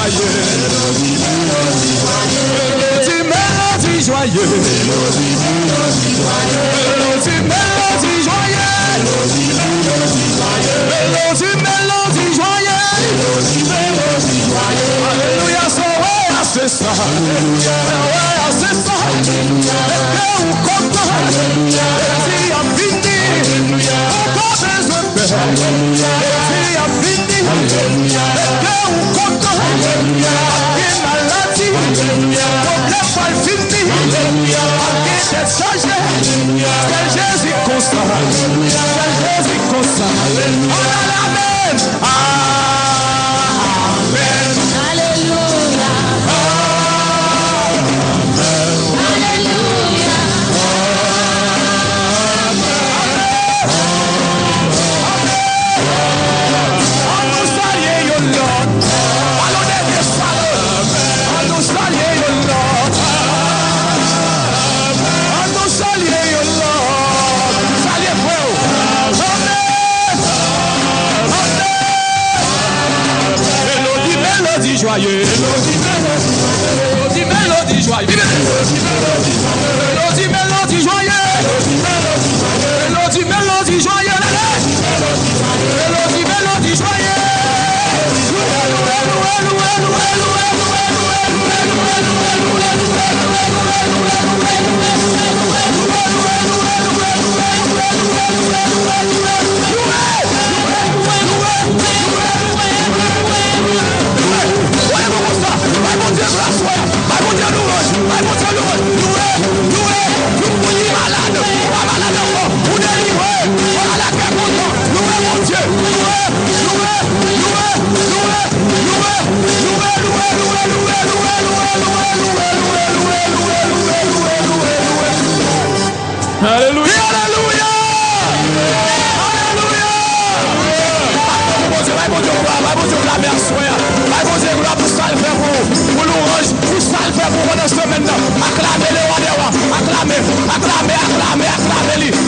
Mélodie joyeuse. Mélodie joyeuse. Mélodie joyeuse. Alléluia, c'est ça. C'est ça. Joyeux, mélodie joyeuse, mélodie joyeuse, mélodie joyeuse, mélodie joyeuse. Alléluia, alléluia, alléluia. Bon Dieu, la mer soir. Bon Dieu, gloire pour ça le fait pour l'orange, pour ça le fait pour pendant ce semaine. Acclamez le roi des rois, acclamez.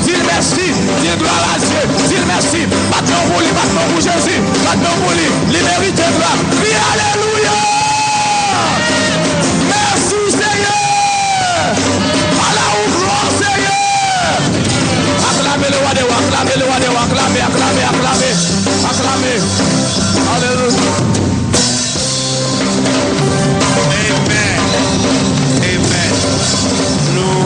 Dis merci, dis gloire à Dieu, dis merci. Maintenant pour lui, maintenant pour Jésus, maintenant pour lui, il mérite gloire. Crie alléluia. Merci Seigneur. Allah ou gloire Seigneur. Acclamez le roi des rois, acclamez. Alléluia. Amen. Nous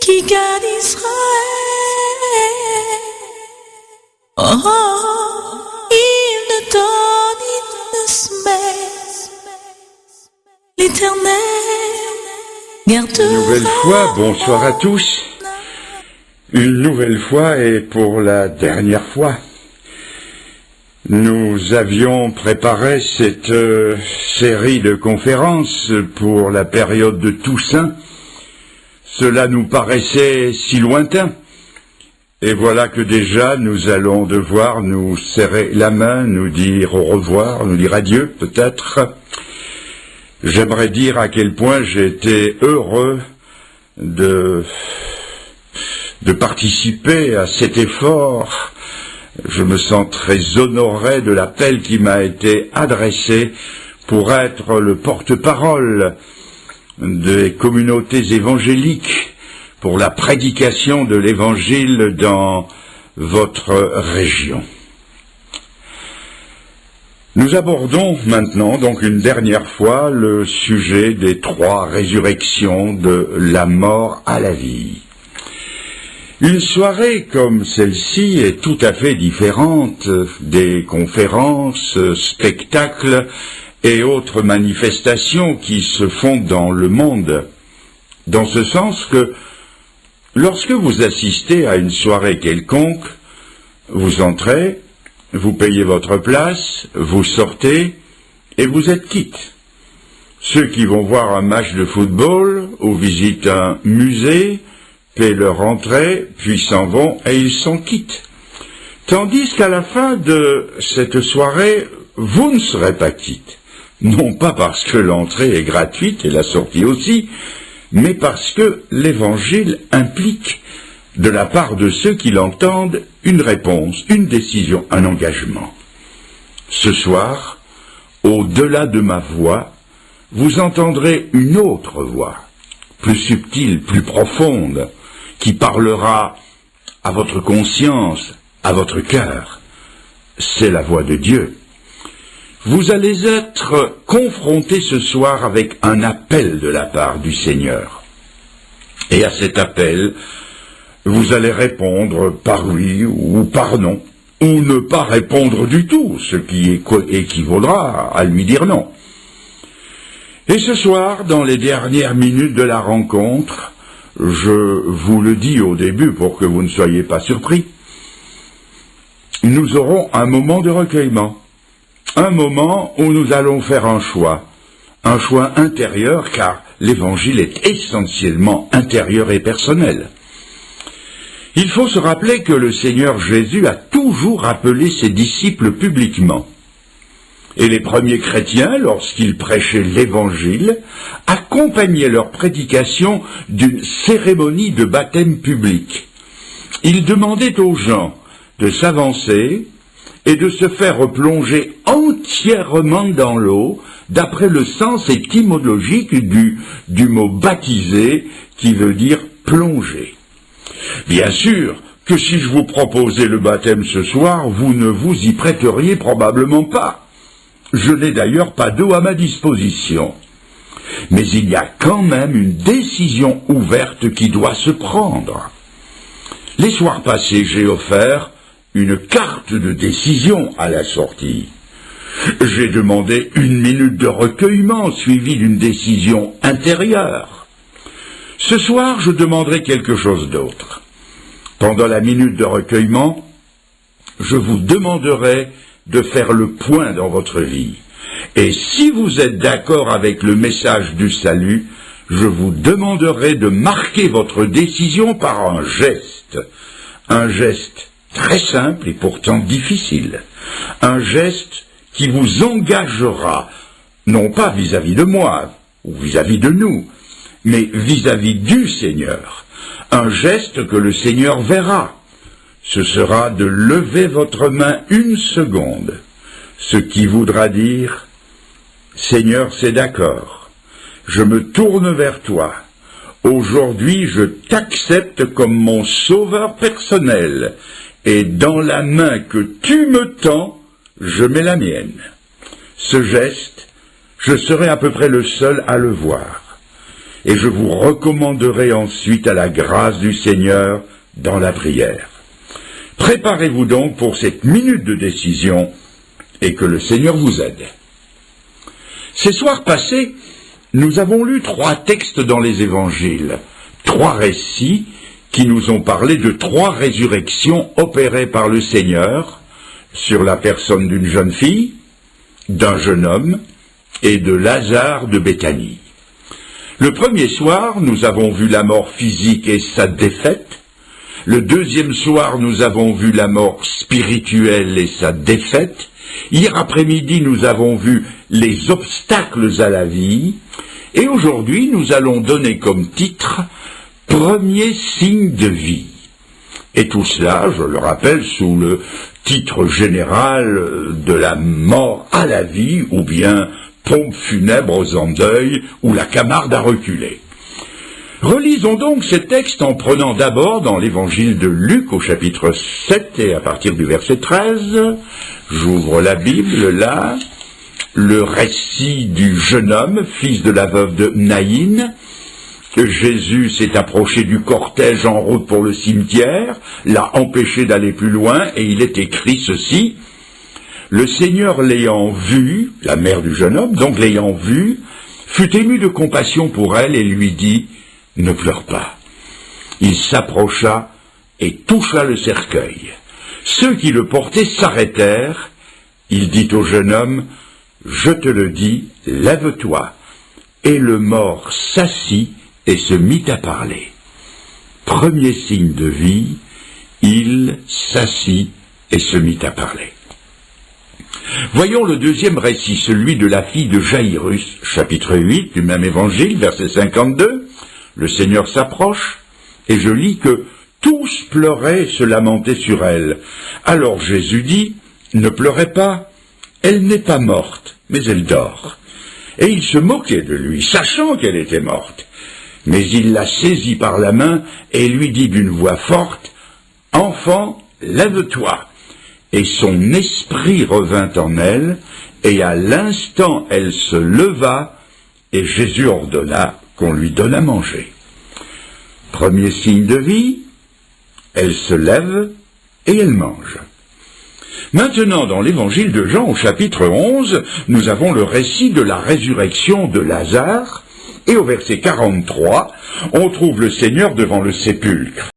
qui garde Israël. Oh, oh, il ne donne, il ne se met. L'Éternel gardera. Une nouvelle fois, bonsoir à tous. Une nouvelle fois et pour la dernière fois. Nous avions préparé cette série de conférences pour la période de Toussaint. Cela nous paraissait si lointain. Et voilà que déjà nous allons devoir nous serrer la main, nous dire au revoir, nous dire adieu peut-être. J'aimerais dire à quel point j'ai été heureux de participer à cet effort. Je me sens très honoré de l'appel qui m'a été adressé pour être le porte-parole des communautés évangéliques pour la prédication de l'évangile dans votre région. Nous abordons maintenant, donc une dernière fois, le sujet des 3 résurrections de la mort à la vie. Une soirée comme celle-ci est tout à fait différente des conférences, spectacles et autres manifestations qui se font dans le monde, dans ce sens que lorsque vous assistez à une soirée quelconque, vous entrez, vous payez votre place, vous sortez et vous êtes quitte. Ceux qui vont voir un match de football ou visitent un musée paient leur entrée, puis s'en vont et ils sont quittes. Tandis qu'à la fin de cette soirée, vous ne serez pas quitte. Non pas parce que l'entrée est gratuite et la sortie aussi, mais parce que l'évangile implique, de la part de ceux qui l'entendent, une réponse, une décision, un engagement. Ce soir, au-delà de ma voix, vous entendrez une autre voix, plus subtile, plus profonde, qui parlera à votre conscience, à votre cœur. C'est la voix de Dieu. Vous allez être confrontés ce soir avec un appel de la part du Seigneur. Et à cet appel, vous allez répondre par oui ou par non, ou ne pas répondre du tout, ce qui équivaudra à lui dire non. Et ce soir, dans les dernières minutes de la rencontre, je vous le dis au début pour que vous ne soyez pas surpris, nous aurons un moment de recueillement. Un moment où nous allons faire un choix intérieur, car l'évangile est essentiellement intérieur et personnel. Il faut se rappeler que le Seigneur Jésus a toujours appelé ses disciples publiquement. Et les premiers chrétiens, lorsqu'ils prêchaient l'évangile, accompagnaient leur prédication d'une cérémonie de baptême public. Ils demandaient aux gens de s'avancer et de se faire plonger entièrement dans l'eau, d'après le sens étymologique du mot baptiser, qui veut dire plonger. Bien sûr que si je vous proposais le baptême ce soir, vous ne vous y prêteriez probablement pas. Je n'ai d'ailleurs pas d'eau à ma disposition. Mais il y a quand même une décision ouverte qui doit se prendre. Les soirs passés, j'ai offert une carte de décision à la sortie. J'ai demandé 1 minute de recueillement suivie d'une décision intérieure. Ce soir, je demanderai quelque chose d'autre. Pendant la minute de recueillement, je vous demanderai de faire le point dans votre vie. Et si vous êtes d'accord avec le message du salut, je vous demanderai de marquer votre décision par un geste très simple et pourtant difficile, un geste qui vous engagera, non pas vis-à-vis de moi ou vis-à-vis de nous, mais vis-à-vis du Seigneur, un geste que le Seigneur verra. Ce sera de lever votre main 1 seconde, ce qui voudra dire « Seigneur, c'est d'accord, je me tourne vers toi. Aujourd'hui, je t'accepte comme mon sauveur personnel, et dans la main que tu me tends, je mets la mienne. » Ce geste, je serai à peu près le seul à le voir. et je vous recommanderai ensuite à la grâce du Seigneur dans la prière. Préparez-vous donc pour cette minute de décision et que le Seigneur vous aide. Ces soirs passés, nous avons lu 3 textes dans les évangiles, 3 récits qui nous ont parlé de 3 résurrections opérées par le Seigneur sur la personne d'une jeune fille, d'un jeune homme et de Lazare de Béthanie. Le premier soir, nous avons vu la mort physique et sa défaite. Le deuxième soir, nous avons vu la mort spirituelle et sa défaite. Hier après-midi, nous avons vu les obstacles à la vie. Et aujourd'hui, nous allons donner comme titre « Premier signe de vie ». Et tout cela, je le rappelle, sous le titre général de la mort à la vie, ou bien pompe funèbre aux endeuils, ou la Camarde à reculer. Relisons donc ces textes en prenant d'abord dans l'évangile de Luc au chapitre 7 et à partir du verset 13. J'ouvre la Bible là, le récit du jeune homme, fils de la veuve de Naïn. Jésus s'est approché du cortège en route pour le cimetière, l'a empêché d'aller plus loin et il est écrit ceci. Le Seigneur l'ayant vu, la mère du jeune homme, donc l'ayant vu, fut ému de compassion pour elle et lui dit « Ne pleure pas ». Il s'approcha et toucha le cercueil. Ceux qui le portaient s'arrêtèrent. Il dit au jeune homme « Je te le dis, lève-toi ». Et le mort s'assit et se mit à parler. Premier signe de vie, il s'assit et se mit à parler. Voyons le deuxième récit, celui de la fille de Jaïrus, chapitre 8 du même évangile, verset 52. Le Seigneur s'approche, et je lis que tous pleuraient et se lamentaient sur elle. Alors Jésus dit, « Ne pleurez pas, elle n'est pas morte, mais elle dort. » Et il se moquait de lui, sachant qu'elle était morte. Mais il la saisit par la main et lui dit d'une voix forte, « Enfant, lève-toi !» Et son esprit revint en elle, et à l'instant elle se leva, et Jésus ordonna qu'on lui donne à manger. Premier signe de vie, elle se lève et elle mange. Maintenant, dans l'évangile de Jean, au chapitre 11, nous avons le récit de la résurrection de Lazare, et au verset 43, on trouve le Seigneur devant le sépulcre.